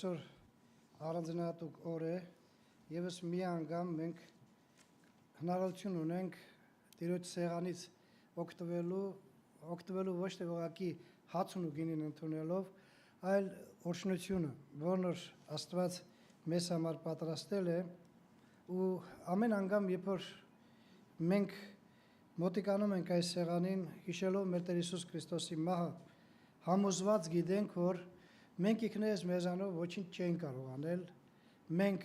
Այսօր առանձնահատուկ օր է, եւս մի անգամ մենք հնարավորություն ունենք Տիրոջ սեղանից օգտվելու ոչ թե ուղղակի հացն ու գինին ընդունելով, այլ օրհնությունը, որն որ Աստված մեզ համար պատրաստել է, ու ամեն անգամ, երբ որ մենք մոտիկանում ենք այս սեղանին, հիշելով մեր Տեր Հիսուս Քրիստոսի մահը, համոզված գիտենք, որ մենք ինքներս մեզանով ոչինչ չենք կարող անել, մենք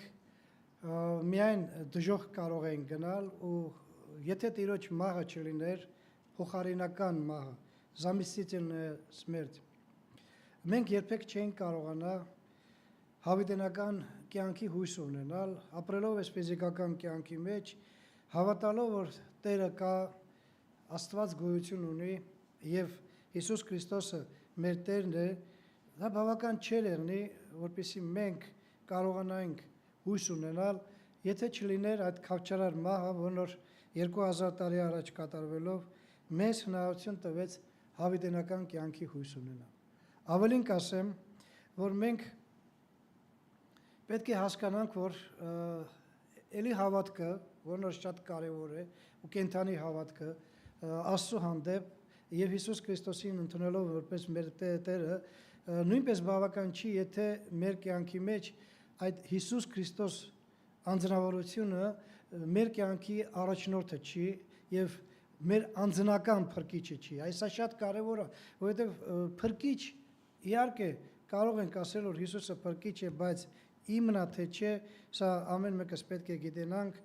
միայն դժոխք կարող ենք գնալ, ու եթե Տիրոջ մահը չլիներ, փոխարինական մահը, заместительная смерть, մենք երբեք չենք կարողանա հավիտենական կյանքի հույս ունենալ, ապրելով այս ֆիզիկական կյանքի մեջ, հավատալով, որ Տերը կա, Աստված գոյություն ունի եւ Հիսուս Քրիստոսը մեր Տերն է, դա բավական չէ եղնի, որպեսզի մենք կարողանայինք հույս ունենալ, եթե չլիներ այդ քավչարար մահը, որն որ 2000 տարի առաջ կատարվելով մեզ հնարավորություն տվեց հավիտենական կյանքի հույս ունենալ։ Ավելին կասեմ, որ մենք պետք է հասկանանք, որ էլի հավատքը, որն որ շատ կարևոր է, ու կենթանի հավատքը Աստծո հանդեպ եւ Հիսուս Քրիստոսին ընդունելով որպես մեր Տերը, նույնպես բավական չի, եթե մեր կյանքի մեջ այդ Հիսուս Քրիստոս անձնավորությունը մեր կյանքի առաջնորդը չի եւ մեր անձնական փրկիչը չի։ Այսա շատ կարևոր է, որովհետեւ փրկիչ իհարկե կարող ենք ասել, որ Հիսուսը փրկիչ է, բայց իմնա թե չէ, սա ամեն մեկս պետք է գիտենանք,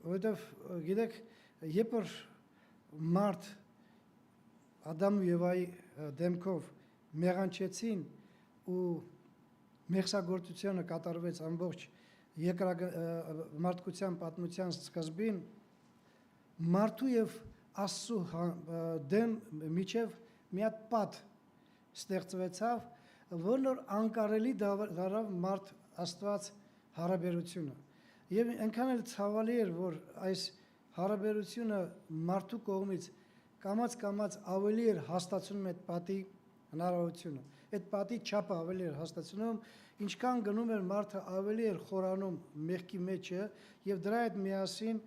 որովհետեւ գիտեք, երբ որ մարդ Ադամ ու Եվայի դեմքով մեղանչեցին ու մեղսագործությունը կատարվեց ամբողջ մարդկության պատմության սկզբին, մարդու եւ Աստծո դեմ միջև մի հատ պատ ստեղծվեցավ, որն որ անկարելի դարավ մարդ Աստված հարաբերությունը։ Եվ այնքան էլ ցավալի էր, որ այս հարաբերությունը մարդու կողմից կամաց ավելի էր հաստատում այդ պատի հնարավորությունը։ Այդ պատի չափը ավելի էր հաստատում, ինչքան գնում էր մարդը ավելի էր խորանում մեղքի մեջը, եւ դրա հետ միասին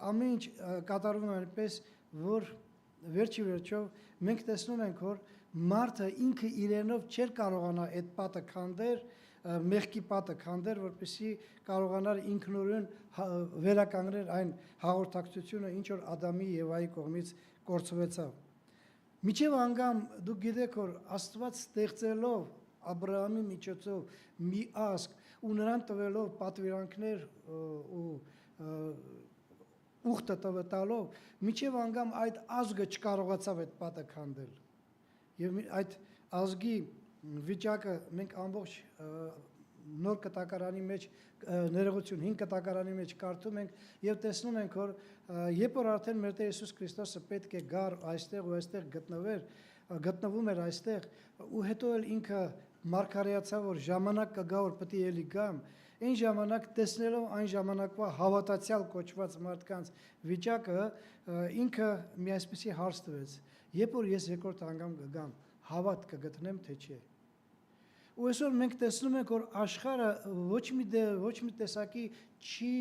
ամեն ինչ կատարվում է այնպես, որ վերջի վերջով մենք տեսնում ենք, որ մարդը ինքը իրենով չէր կարողանա այդ պատը քանդել, մեղքի պատը քանդել, որպեսզի կարողանար ինքնուրույն վերականգնել այն հաղորդակցությունը, ինչ որ Ադամի եւ Եվայի կողմից կորցվեցավ։ Միջև անգամ դուք գիտեք, որ Աստված ստեղծելով Աբրահամի միջոցով մի ազգ ու նրան տվելով պատվիրանքներ ու ուխտը տվելով, միջև անգամ այդ ազգը չկարողացավ այդ պատը քանդել։ Եվ այդ ազգի վիճակը մենք ամբողջ նոր կտակարանի մեջ ներողություն 5 կտակարանի մեջ կարդում ենք եւ տեսնում ենք, որ երբ որ արդեն մեր Տեր Հիսուս Քրիստոսը պետք է գար այստեղ ու այստեղ գտնվում էր այստեղ, ու հետո էլ ինքը մարգարեացավ, որ ժամանակ կգա, որ պետք է էլի գամ, այն ժամանակ տեսնելով այն ժամանակվա հավատացյալ կոչված մարդկանց վիճակը, ինքը մի այսպիսի հարց տվեց. երբ որ ես երկրորդ անգամ կգամ, հավատ կգտնեմ թե չէ։ Ու այսօր մենք տեսնում ենք, որ աշխարհը ոչ մի տեսակի չի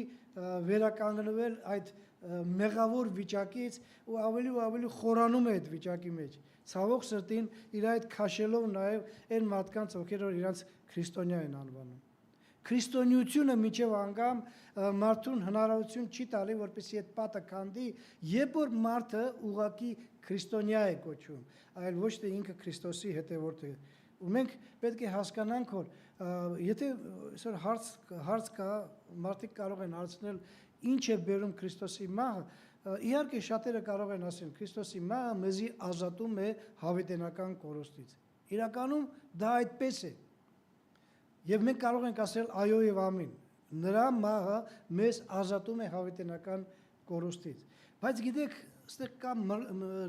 վերականգնվել այդ մեղավոր վիճակից ու ավելի խորանում է այդ վիճակի մեջ։ Ցավոք սրտին իր այդ քաշելով նաև այն մարդկանց, ովքեր որ իրանց քրիստոնյա են անվանում։ Քրիստոնեությունը միջև անգամ մարդուն հնարավորություն չի տալի, որպեսզի այդ պատը քանդի, երբ որ մարդը ուղղակի քրիստոնյա է կոչվում, այլ ոչ թե ինքը Քրիստոսի հետևորդ է։ Ու մենք պետք է հասկանանք, որ եթե այսօր հարց կա, մարդիկ կարող են հարցնել, ինչ է բերում Քրիստոսի մահը, իհարկե շատերը կարող են ասել, Քրիստոսի մահը մեզի ազատում է հավիտենական կորստից։ Իրականում դա այդպես է։ Եվ մենք կարող ենք ասել այո եւ ամին։ Նրա մահը մեզ ազատում է հավիտենական կորստից։ Բայց գիտեք, Այստեղ կա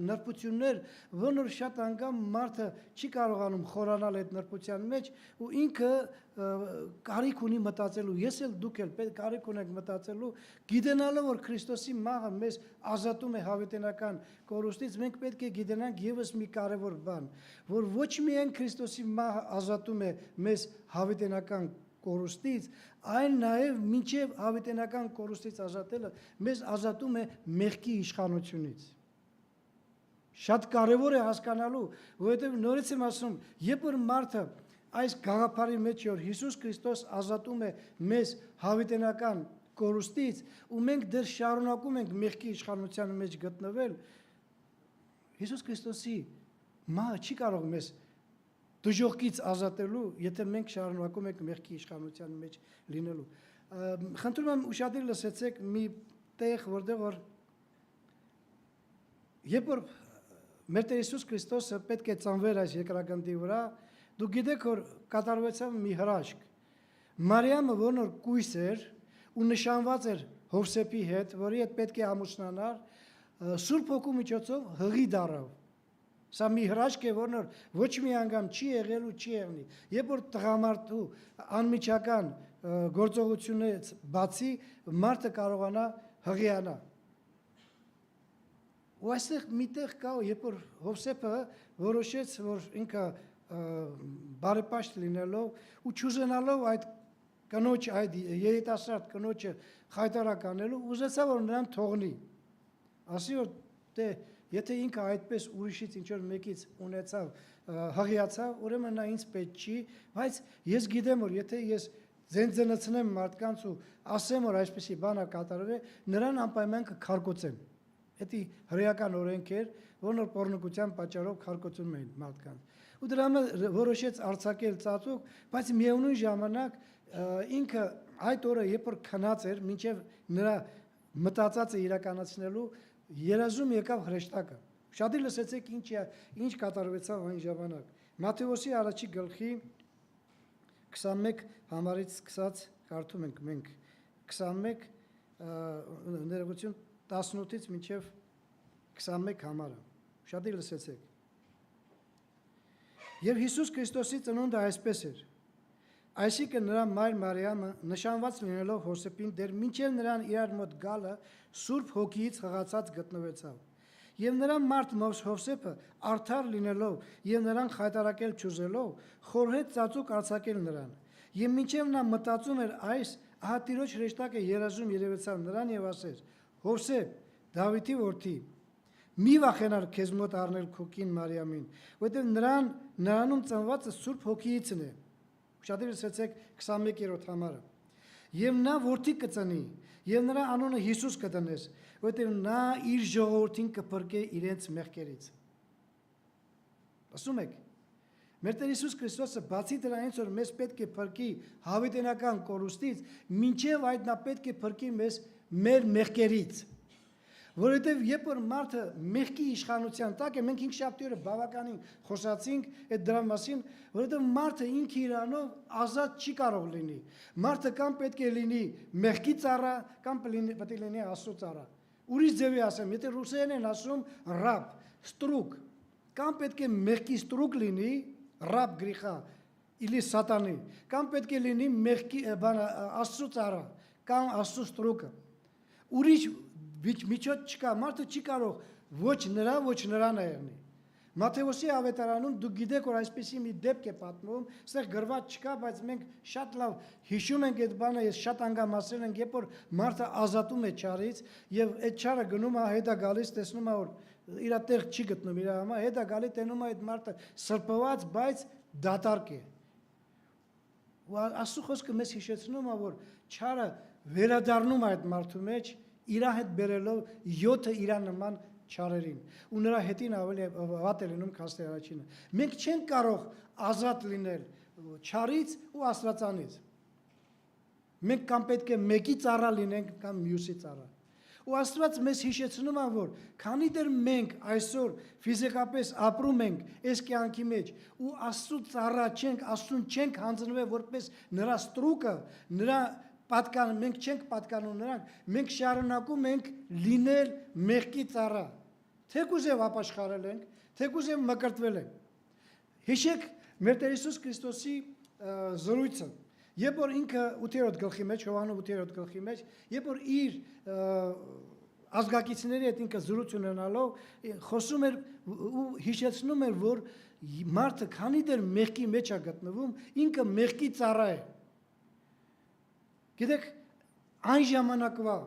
նրբություններ, որոնք շատ անգամ մարդը չի կարողանում խորանալ այդ նրբության մեջ ու ինքը կարիք ունի մտածելու, ես էլ դուք էլ պետք կարիք ունեք մտածելու, գիտենալով որ Քրիստոսի մահը մեզ ազատում է հավիտենական կորուստից, մենք պետք է գիտենանք եւս մի կարևոր բան, որ ոչ միայն Քրիստոսի մահը ազատում է մեզ հավիտենական կորուստից, այլ նաև մինչև հավիտենական կորուստից ազատելը մեզ ազատում է մեղքի իշխանությունից։ Շատ կարևոր է հասկանալու, որովհետև նորից եմ ասում, երբ որ մարդը այս գաղափարի մեջ որ Հիսուս Քրիստոս ազատում է մեզ հավիտենական կորուստից, ու մենք դեռ շարունակում ենք մեղքի իշխանության մեջ գտնվել, Հիսուս Քրիստոսի մահը չի կարող մեզ դժոխքից ազատելու, եթե մենք շարունակում ենք մեղքի իշխանության մեջ լինելու։ Խնդրում եմ ուշադիր լսեցեք մի տեղ, որտեղ որ երբ որ մեր Տեր Հիսուս Քրիստոսը պետք է ծնվեր այս երկրագնդի վրա, դուք գիտեք որ կատարվեցավ մի հրաշք։ Մարիամը, որն որ կույս էր ու նշանված էր Հովսեփի հետ, որի հետ պետք է ամուսնանար, Սուրբ Հոգու միջոցով հղի դառավ։ Սա մի հրաշք է, որն ոչ մի անգամ չի եղել ու չի եղնի։ Երբ որ տղամարդու անմիջական գործողությունից բացի մարդը կարողանա հղիանա։ Ու այստեղ միտեղ կա, երբ որ Հովսեփը որոշեց, որ ինքը բարեպաշտ լինելով ու չուզենալով այդ կնոջ, այդ երիտասարդ կնոջը խայտարակ անելու, ուզեցավ որ նրան թողնի։ Ասի որ դե եթե ինքը այդպես ուրիշից ինչ-որ մեկից ունեցավ, հղիացավ, ուրեմն նա ինձ պետք չի, բայց ես գիտեմ, որ եթե ես ձենձնացնեմ մարդկանց ու ասեմ, որ այսպեսի բան է կատարվել, նրան անպայման կքարկոծեմ։ Դա հրեական օրենք էր, որն որ պոռնոգության պատճառով քարկոծում էին մարդկանց։ Ու դրա համար որոշեց արձակել ծածուկ, բայց միևնույն ժամանակ ինքը այդ օրը երբ որ քնած էր, մինչև նրա մտածածը իրականացնելու երազում եկավ հրեշտակը։ Շատ լսեցեք ինչ կատարվեցավ այն ժամանակ։ Մատթեոսի առաջի գլխի 21 համարից սկսած կարդում ենք մենք 21 ներողություն 18-ից մինչև 21 համարը։ Շատ լսեցեք։ Եվ Հիսուս Քրիստոսի ծնունդը այսպես էր։ Այսինքն նրա մայր Մարիամը նշանված լինելով Հովսեփին դեռ մինչև նրան իրար մոտ գալը Սուրբ Հոգիից հղացած գտնվեցավ։ Եվ նրա մարդ Հովսեփը արդար լինելով եւ նրան խայտարակել չուզելով, խորհեց ծածուկ արձակել նրան։ Եվ մինչև նա մտածում էր այս, ահա Տիրոջ հրեշտակը երազում երևեցավ նրան եւ ասեց. Հովսեփ, Դավիթի որդի, մի վախենար քեզ մոտ առնել քո կին Մարիամին, որովհետեւ նրանում ծնվածը Սուրբ Հոգիից է։ Շատ լսեցեք 21-րդ համարը։ Եվ նա որդի կծնի, եւ նրա անունը Հիսուս կդնես, որովհետեւ նա իր ժողովրդին կփրկե իրենց մեղքերից։ Ասում եք, մեր Տեր Հիսուս Քրիստոսը բացի դրանից, որ մեզ պետք է փրկի հավիտենական կորուստից, մինչև այդ նա պետք է փրկի մեզ մեր մեղքերից։ Որովհետև երբ որ մարդը մեղքի իշխանության տակ է, մենք հինգշաբթի օրը բավականին խոսացինք այդ դրա մասին, որովհետև մարդը ինքը իրանով ազատ չի կարող լինի։ Մարդը կամ պետք է լինի մեղքի ծառա, կամ պետք է լինի Աստծո ծառա։ Ուրիշ ձևի ասեմ, եթե ռուսերեն են ասում ռաբ, ստրուկ, կամ պետք է մեղքի ստրուկ լինի, ռաբ գրիխա, իլի սատանի, կամ պետք է լինի մեղքի Աստծո ծառա, կամ Աստծո ստրուկը։ Ուրիշ միջոց չկա, մարդը չի կարող ոչ նրան է եղնի։ Մատթեոսի ավետարանում դուք գիտեք, որ այսպեսի մի դեպք է պատմում, այստեղ գրված չկա, բայց մենք շատ լավ հիշում ենք այդ բանը, ես շատ անգամ ասել ենք, երբ որ մարդը ազատում է չարից եւ այդ չարը գնում է, հետ է գալիս, տեսնում է, որ իր տեղ չի գտնում իր համար, հետ է գալի, տենում է այդ մարդը սրբված, բայց դատարկ է։ Ու Աստծո խոսքը մեզ հիշեցնում է, որ չարը վերադառնում է այդ մարդու մեջ, իր հետ բերելով 7 իր նման չարերին ու նրա հետին ավելի վատ է լինում քան առաջինը։ Մենք չենք կարող ազատ լինել չարից ու աստվածանից։ Մենք կամ պետք է մեկի ծառա լինենք կամ մյուսի ծառա։ Ու Աստված մեզ հիշեցնում է, որ քանի դեռ մենք այսօր ֆիզիկապես ապրում ենք այս կյանքի մեջ ու Աստծո ծառա չենք, Աստծուն չենք հանձնվել որպես նրա ստրուկը, նրա մենք չենք պատկանում նրանք, մենք շարունակում ենք լինել մեղքի ծառա։ թեկուզ եւ ապաշխարել ենք, թեկուզ եւ մկրտվել ենք։ Հիշեք մեր Տեր Հիսուս Քրիստոսի զրույցը, երբ որ ինքը 8-րդ գլխի մեջ, Հովհաննես 8-րդ գլխի մեջ, երբ որ իր ազգակիցների հետ ինքը զրույց ունենալով խոսում էր ու հիշեցնում էր, որ մարդը քանի դեռ մեղքի մեջ է գտնվում, ինքը մեղքի ծառա է։ Գիտեք, այն ժամանակվա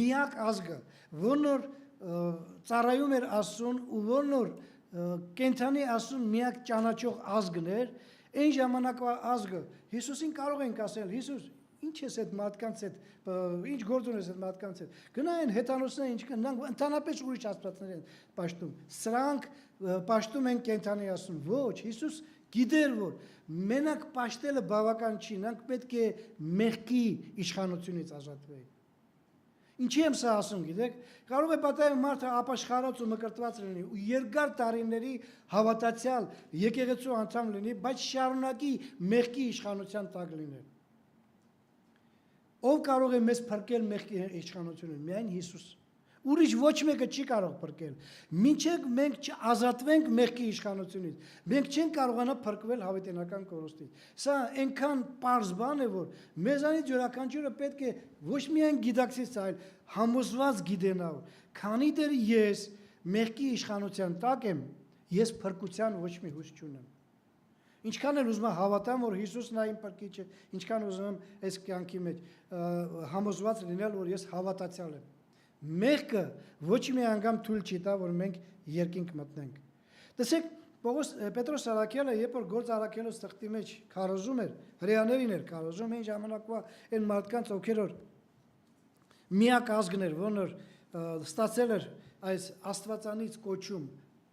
միակ ազգը, որն որ ծառայում էր Աստծուն ու որն որ կենթանի Աստծուն միակ ճանաչող ազգն էր, այն ժամանակվա ազգը Հիսուսին կարող ենք ասել. Հիսուս, ինչ ես այդ մարդկանց հետ, ինչ գործ ունես այդ մարդկանց հետ։ Գնային հեթանոսները ինչ կնանք, ընդհանրապես ուրիշ աստվածներ են պաշտում։ Սրանք պաշտում են կենթանի Աստծուն։ Ոչ, Հիսուս գիտեր, որ մենակ պաշտելը բավական չի, նրանք պետք է մեղքի իշխանությունից ազատվեին։ Ինչի եմ սա ասում, գիտեք, կարող է պատահել մարդը ապաշխարած ու մկրտված լինի ու երկար տարիների հավատացյալ եկեղեցու անդամ լինի, բայց շարունակի մեղքի իշխանության տակ լինել։ Ով կարող է մեզ փրկել մեղքի իշխանությունից? Միայն Հիսուս։ Ուրիշ ոչ մեկը չի կարող փրկել։ Մինչև մենք չազատվենք մեղքի իշխանությունից, մենք չենք կարողանա փրկվել հավիտենական կորստից։ Սա այնքան պարզ բան է, որ մեզանից յուրաքանչյուրը պետք է ոչ միայն գիտակցից, այլ համոզված գիտենալ, քանի դեռ ես մեղքի իշխանության տակ եմ, ես փրկության ոչ մի հույս չունեմ։ Ինչքան էլ ուզում եմ հավատամ, որ Հիսուսն է իմ փրկիչը, ինչքան ուզում եմ այս կյանքի մեջ համոզված լինել, որ ես հավատացյալ եմ։ Մեղքը ոչ մի անգամ թույլ չի տա, որ մենք երկինք մտնենք։ Տեսեք, Պետրոս Արաքելը, երբ որ գործ Արաքելոս թղթի մեջ քարոզում էր, հրեաներին էր քարոզում, այն ժամանակվա այն մարդկանց, ովքեր որ միակ ազգն էր, որն որ ստացել էր այս աստվածանից կոչում,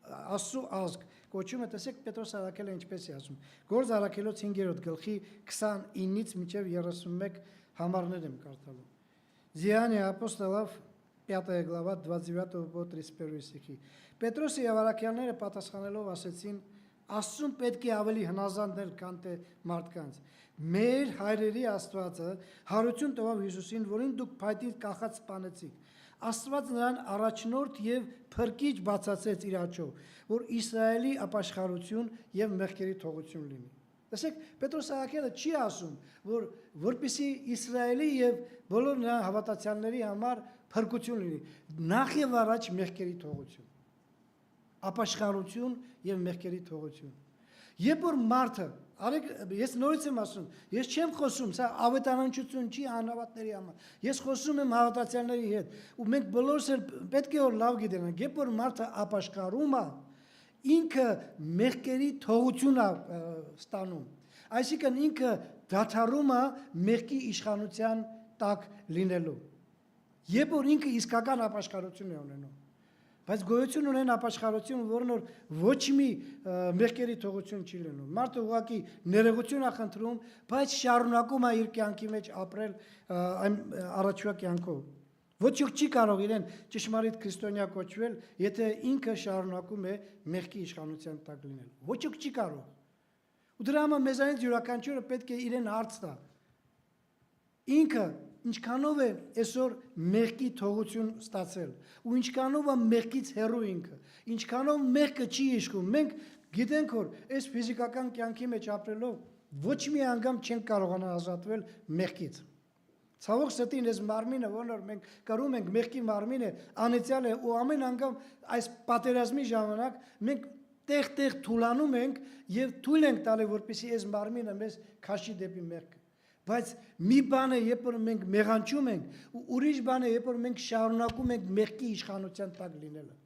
Աստծո ազգ կոչումը, տեսեք Պետրոս Արաքելը ինչպես է ասում։ Գործ Արաքելոց 5-րդ գլխի 29-ից մինչև 31 համարներ եմ կարդալու։ Ձիանի ապոստոլов 5 глава 29 по 31 стихи։ Պետրոսը եւ Արաքյանները պատասխանելով ասեցին. Աստծուն պետք է ավելի հնազանդներ, քան թե մարդկանց։ Մեր հայրերի Աստվածը հարություն տվավ Հիսուսին, որին դուք փայտից կախած սպանեցիք։ Աստված նրան առաջնորդ եւ փրկիչ բացացեց իր աչքով, որ Իսրայելի ապաշխարություն եւ մեղքերի թողություն լինի։ Տեսեք, Պետրոս Արաքելը չի ասում, որ որպեսզի Իսրայելի եւ բոլոր նրա հավատացյալների համար փրկություն լինի, նախ եւ առաջ մեղքերի թողություն, ապաշխարություն եւ մեղքերի թողություն։ Երբ որ մարդը, ես նորից եմ ասում, ես չեմ խոսում, սա ավետարանչություն չի անհավատների համար, ես խոսում եմ հավատացյալների հետ, ու մենք բոլորս էլ պետք է որ լավ գիտենանք, երբ որ մարդը ապաշխարում է, ինքը մեղքերի թողություն է ստանում, այսինքն ինքը դադարում է մեղքի իշխանության տակ լինելու, երբ որ ինքը իսկական ապաշխարություն է ունենում, բայց գոյություն ունեն ապաշխարություն, որն որ ոչ մի մեղքերի թողություն չի լինում, մարդը ուղղակի ներողություն է խնդրում, բայց շարունակում է իր կյանքի մեջ ապրել առաջվա կյանքով, ոչ ոք չի կարող իրեն ճշմարիտ քրիստոնյա կոչվել, եթե ինքը շարունակում է մեղքի իշխանության տակ լինել, ոչ ոք չի կարող, ու դրա համար մեզանից յուրաքանչյուրը պետք է իրեն հարց տա, ինքը ինչքանով է այսօր մեղքի թողություն ստացել ու ինչքանով է մեղքից հեռու ինքը, ինչքանով մեղքը չի իշխում, մենք գիտենք, որ այս ֆիզիկական կյանքի մեջ ապրելով ոչ մի անգամ չենք կարողանա ազատվել մեղքից։ Ցավոք սրտին այս մարմինը, որն մենք կրում ենք մեղքի մարմինը, անիծյալ է ու ամեն անգամ այս պատերազմի ժամանակ մենք տեղ-տեղ թուլանում ենք եւ թույլ ենք տալի, որպեսզի այս մարմինը մեզ քաշի դեպի մեղքը։ Բայց մի բան է, երբ որ մենք մեղանչում ենք, ու ուրիշ բան է, երբ որ մենք շարունակում ենք մեղքի իշխանության տակ լինելը։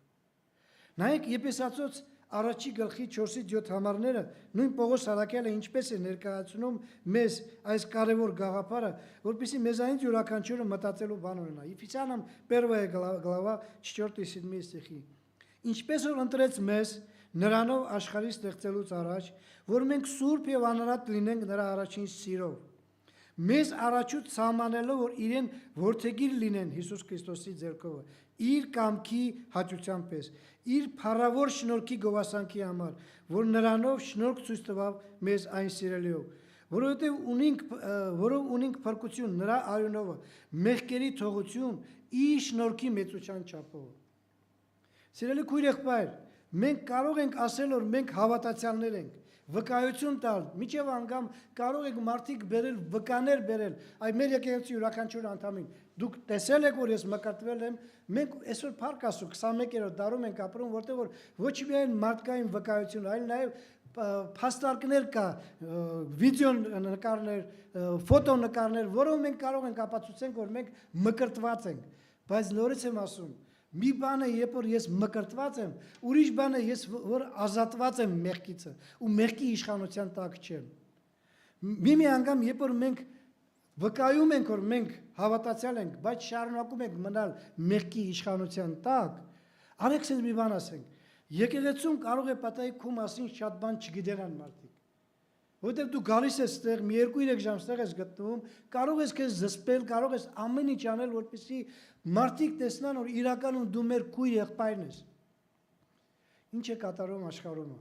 Նայեք Եփեսացոց առաջի գլխի 4-7 համարները, նույն Պողոս Արաքյալը ինչպես է ներկայացնում մեզ այս կարևոր գաղափարը, որպեսզի մեզանից յուրաքանչյուրը մտածելու բան ունենա։ Եփեսյանам 1 глава 4-7 стихи։ Ինչպես որ ընտրեց մեզ նրանով աշխարհի ստեղծելուց առաջ, որ մենք սուրբ եւ անարատ լինենք նրա առաջին սիրով։ Մեզ առաջուց սահմանելով, որ իրեն որդեգիր լինեն Հիսուս Քրիստոսի ձեռքով, իր կամքի հաճության պես, իր փառավոր շնորհքի գովասանքի համար, որ նրանով շնորհք ցույց տվավ մեզ այն սիրելիով, որով ունենք փրկություն նրա արյունով, մեղքերի թողություն իր շնորհքի մեծության չափով։ Սիրելի քույր եղբայր, մենք կարող ենք ասել, որ մենք հավատացյալներ ենք, վկայություն տալ, միջև անգամ կարող եք մարդիկ բերել, վկաներ բերել, այ մեր եկեղեցի յուրաքանչյուր անդամին, դուք տեսել եք, որ ես մկրտվել եմ, մենք այսօր փառք Աստծո 21-րդ դարում ենք ապրում, որտեղ որ ոչ միայն մարդկային վկայություն, այլ նաև փաստարկներ կա, վիդեո նկարներ, ֆոտո նկարներ, որով մենք կարող ենք ապացուցենք, որ մենք մկրտված ենք, բայց նորից եմ ասում, մի բան է, երբ որ ես մկրտված եմ, ուրիշ բան է, ես որ ազատված եմ մեղքիցը ու մեղքի իշխանության տակ չեմ։ Մի անգամ, երբ որ մենք վկայում ենք, որ մենք հավատացյալ ենք, բայց շարունակում ենք մնալ մեղքի իշխանության տակ, արեք ցենց մի բան ասենք։ Եկեղեցում կարող է պատահի քո մասին շատ բան չգիտենան մարդիկ։ Որտեւ դու գալիս ես ստեղ, մի 2-3 ժամ ստեղ ես գտնվում, կարող ես քեզ զսպել, կարող ես ամեն ինչ անել, որպեսզի մարդիկ տեսնան, որ իրականում դու մեր քույր եղբայրն ես։ Ինչ է կատարում աշխարհում։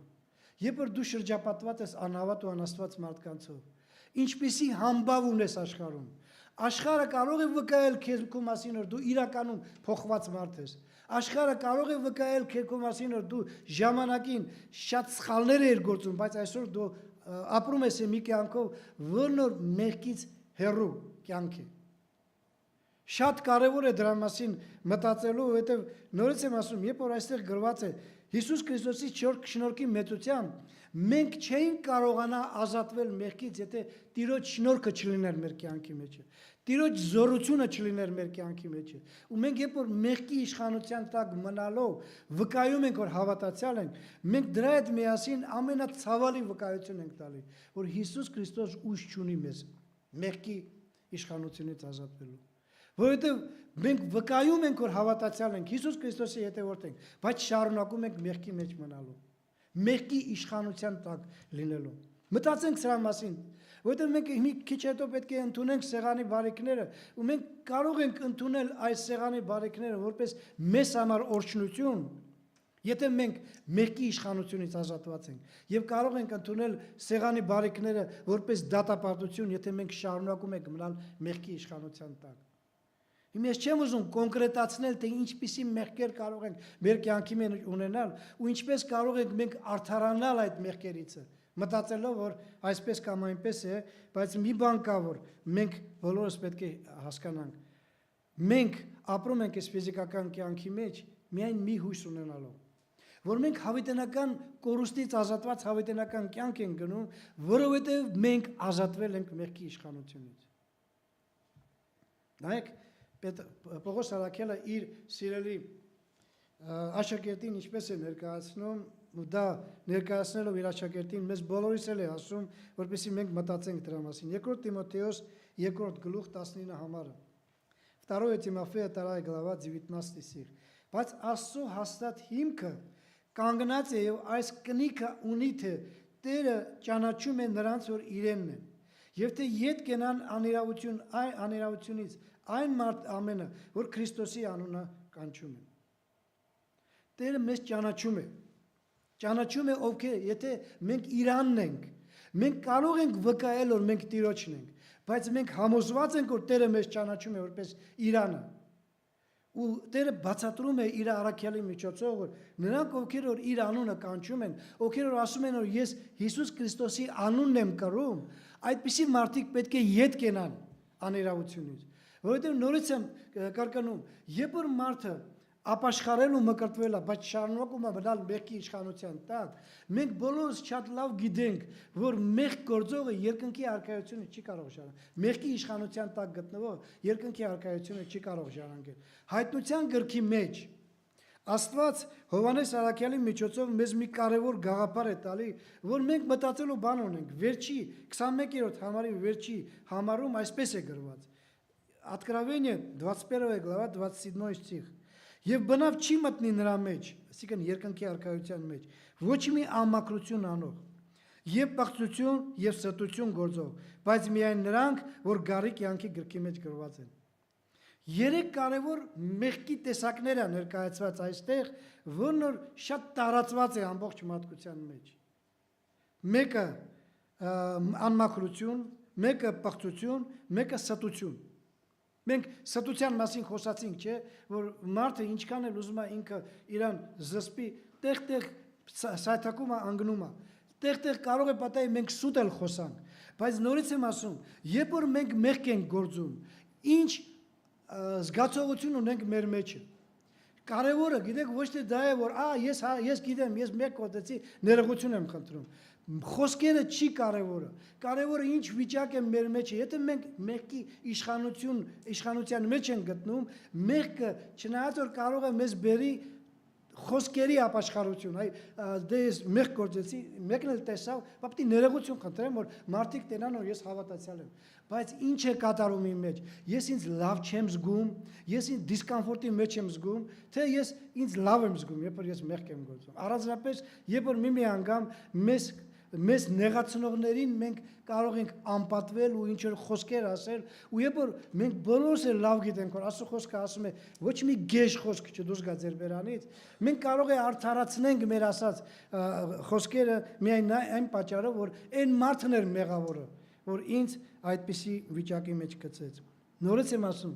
Երբ որ դու շրջապատված ես անհավատ ու անաստված մարդկանցով, ինչպիսի համբավ ունես աշխարհում։ Աշխարհը կարող է վկայել քեզ քո մասին, որ դու իրականում փոխված մարդ ես։ Աշխարհը կարող է վկայել քո մասին, որ դու ժամանակին շատ սխալներ ես գործում, բայց այսօր դու ապրում ես մի կյանքով, որն որ մեղքից հեռու կյանք է։ Շատ կարևոր է դրա մասին մտածելու, որովհետև նորից եմ ասում, երբ որ այստեղ գրված է Հիսուս Քրիստոսի շնորհքի մեծությամբ մենք չէինք կարողանա ազատվել մեղքից, եթե Տիրոջ շնորհքը չլիներ մեր կյանքի մեջ։ Տիրոջ զորությունը չլիներ մեր կյանքի մեջ։ Ու մենք երբ որ մեղքի իշխանության տակ մնալով վկայում ենք, որ հավատացյալ ենք, մենք դրա հետ միասին ամենացավալի վկայություն ենք տալի, որ Հիսուս Քրիստոս ուժ չունի մեզ մեղքի իշխանությունից ազատվելու։ Որովհետև մենք վկայում ենք, որ հավատացյալ ենք, Հիսուս Քրիստոսի հետևորդ ենք, բայց շարունակում ենք մեղքի մեջ մնալու, մեղքի իշխանության տակ լինելու։ Մտածենք սրա մասին, որովհետև մենք մի քիչ հետո պետք է ընդունենք սեղանի բարիքները, ու մենք կարող ենք ընդունել այս սեղանի բարիքները որպես մեզ համար օրհնություն, եթե մենք մեղքի իշխանությունից ազատված ենք, եւ կարող ենք ընդունել սեղանի բարիքները որպես դատապարտություն, եթե մենք շարունակում ենք մնալ մեղքի իշխանության տակ։ Հիմա ես չեմ ուզում կոնկրետացնել, թե ինչպիսի մեղքեր կարող ենք մեր կյանքի մեջ ունենալ ու ինչպես կարող ենք մենք արդարանալ այդ մեղքերից, մտածելով, որ այսպես կամ այնպես է, բայց մի բան կա, որ մենք բոլորս պետք է հասկանանք։ Մենք ապրում ենք այս ֆիզիկական կյանքի մեջ միայն մի հույս ունենալով, որ մենք հավիտենական կորուստից ազատված հավիտենական կյանք ենք գնում, որովհետև մենք ազատվել ենք մեղքի իշխանությունից։ Նայեք, Պողոս Արաքելը իր սիրելի աշակերտին ինչպես է ներկայացնում, ու դա ներկայացնելով իր աշակերտին մեզ բոլորիս էլ է ասում, որպեսզի մենք մտածենք դրա մասին։ 2 Տիմոթեոս 2 գլուխ 19 համարը։ 2 Тимофея 2 глава 19 стих։ Բայց Աստծո հաստատ հիմքը կանգնած է եւ այս կնիքը ունի թե Տերը ճանաչում է նրանց, որ իրենն են։ Եվ թե ետ կենան անիրավությունից այն մարդ ամենը, որ Քրիստոսի անունը կանչում են։ Տերը մեզ ճանաչում է ովքեր, եթե մենք իրանն ենք, մենք կարող ենք վկայել, որ մենք Տիրոջն ենք, բայց մենք համոզված ենք, որ Տերը մեզ ճանաչում է որպես իրանը։ Ու Տերը բացատրում է իր առաքյալի միջոցով, որ նրանք ովքեր որ իր անունը կանչում են, ովքեր որ ասում են, որ ես Հիսուս Քրիստոսի անունն եմ կրում, այդպիսի մարդիկ պետք է ետ կենան անիրավությունից։ Որովհետև նորից եմ կրկնում, երբ որ մարդը ապաշխարել ու մկրտվել է, բայց շարունակում է մնալ մեղքի իշխանության տակ, մենք բոլորս շատ լավ գիտենք, որ մեղք գործողը երկնքի արքայությունը չի կարող ժառանգել։ Մեղքի իշխանության տակ գտնվող երկնքի արքայությունը չի կարող ժառանգել։ Հայտնության գրքի մեջ Աստված Հովհաննես Արաքյալի միջոցով մեզ մի կարևոր գաղափար է տալի, որ մենք մտածելու բան ունենք։ Վերջի 21-րդ համարի վերջի համարում այսպես է գրված. Откровение 21 глава 27 стих. Եվ բնավ չի մտնի նրա մեջ, այսինքն երկնքի արքայության մեջ, ոչ մի անմաքրություն անող, եւ բացություն եւ ստություն գործող, բայց միայն նրանք, որ գարի կյանքի գրքի մեջ գրված են։ Երեք կարևոր մեղքի տեսակներ են ներկայացված այստեղ, որն որ շատ տարածված է ամբողջ մարդկության մեջ։ Մեկը անմաքրություն, մեկը բացություն, մեկը ստություն։ Մենք ստության մասին խոսացինք, չէ, որ մարդը ինչքան էլ ուզում է ինքը իրան զսպի, տեղ-տեղ սայթակում է անգնում է։ Տեղ-տեղ կարող է պատահի մենք սուտ էլ խոսանք, բայց նորից եմ ասում, երբ որ մենք մեղք ենք գործում, ինչ զգացողություն ունենք մեր մեջը։ Կարևորը, գիտեք, ոչ թե դա է, որ ես գիտեմ, ես մեղք գործեցի, ներողություն եմ խնդրում։ Խոսքերը չի կարևորը։ Կարևորը ինչ վիճակ է մեր մեջը։ Եթե մենք մեղքի իշխանության մեջ ենք գտնում, մեղքը չնայած որ կարող է մեզ բերի խոսքերի ապաշխարություն, դե ես մեղք գործեցի, մեկն էլ տեսավ, պապտի ներողություն խնդրեմ, որ մարդիկ տենան, որ ես հավատացյալ եմ, բայց ինչ է կատարում իմ մեջ, ես ինձ լավ չեմ զգում, ես ինձ դիսկոմֆորտի մեջ եմ զգում, թե ես ինձ լավ եմ զգում, երբ որ ես մեղք եմ գործում, առանձնապես, երբ որ մի անգամ մեզ նեղացնողներին մենք կարող ենք անպատվել ու ինչ-որ խոսքեր ասել, ու երբ որ մենք բոլորս էլ լավ գիտենք, որ Աստծո խոսքը ասում է, ոչ մի գեշ խոսք չդուրս գա ձեր բերանից, մենք կարող է արդարացնենք մեր ասած խոսքերը միայն այն պատճառով, որ այն մարդն էր մեղավորը, որ ինձ այդպիսի վիճակի մեջ գցեց։ Նորից եմ ասում,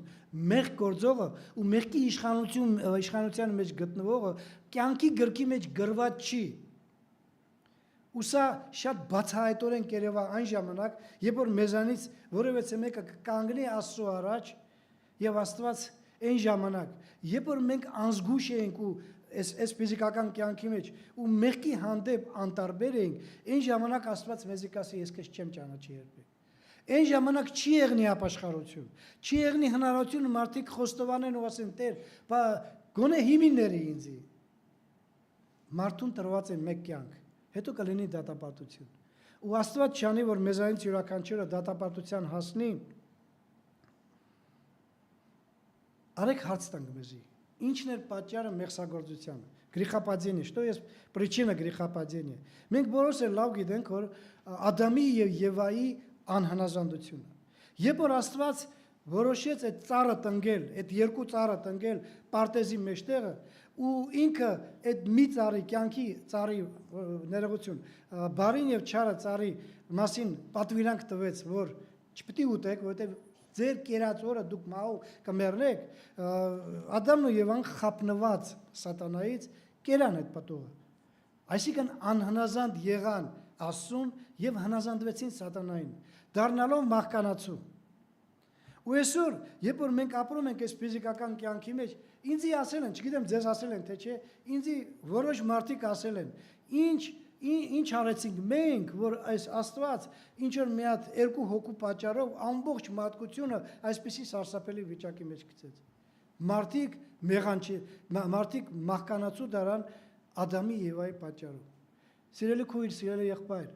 մեղք գործողը ու մեղքի իշխանության մեջ գտնվողը կյանքի գրքի մեջ գրված չի։ Ու սա շատ բացահայտորեն կերևա այն ժամանակ, երբ որ մեզանից որևէ մեկը կանգնի Աստծո առաջ եւ Աստված այն ժամանակ, երբ որ մենք անզգույշ ենք ու այս ֆիզիկական կյանքի մեջ ու մեղքի հանդեպ անտարբեր ենք, այն ժամանակ Աստված մեզի կասի ես քեզ չեմ ճանաչի երբեք։ Այն ժամանակ չի եղնի ապաշխարություն, չի եղնի հնարավորություն մարդիկ խոստովանեն ու ասեն Տեր, բա գոնե հիմինների ինձի։ Մարդուն տրված է մեկ կյանք, հետո կլինի դատապարտություն։ Ու Աստված չանի, որ մեզանից յուրաքանչյուրը դատապարտության հասնի։ Արեք հարց տանք մեզի։ Ինչն էր պատճառը մեղսագործությանը։ Грехопадение, что есть причина грехопадения։ Մենք բոլորս էլ լավ գիտենք, որ Ադամի եւ Եվայի անհնազանդությունը։ Երբ որ Աստված որոշեց այդ ծառը տնկել, այդ երկու ծառը տնկել պարտեզի մեջտեղը, ու ինքը այդ մի ծառի կյանքի ծառի ներողություն, բարին եւ չարը ծառի մասին պատվիրանք տվեց, որ չպետք է ուտեք, որովհետեւ ձեր կերած օրը դուք մահու կմեռնեք, Ադամն ու Եվան խափնված սատանայից կերան այդ պատողը։ Այսինքն անհնազանդ եղան Աստծուն եւ հնազանդվեցին սատանային, դառնալով մահկանացու։ Ու այսօր, երբ որ մենք ապրում ենք այս ֆիզիկական կյանքի մեջ, ինձի ասել են, չգիտեմ ձեզ ասել են թե չէ, ինձի որոշ մարդիկ ասել են, ինչ արեցինք մենք, որ այս Աստված ինչ որ մի հատ երկու հոգու պատճառով ամբողջ մարդկությունը այսպիսի սարսափելի վիճակի մեջ գցեց։ Մարդիկ մահկանացու դարան Ադամի եւ Եվայի պատճառով։ Սիրելի քույր, սիրելի եղբայր,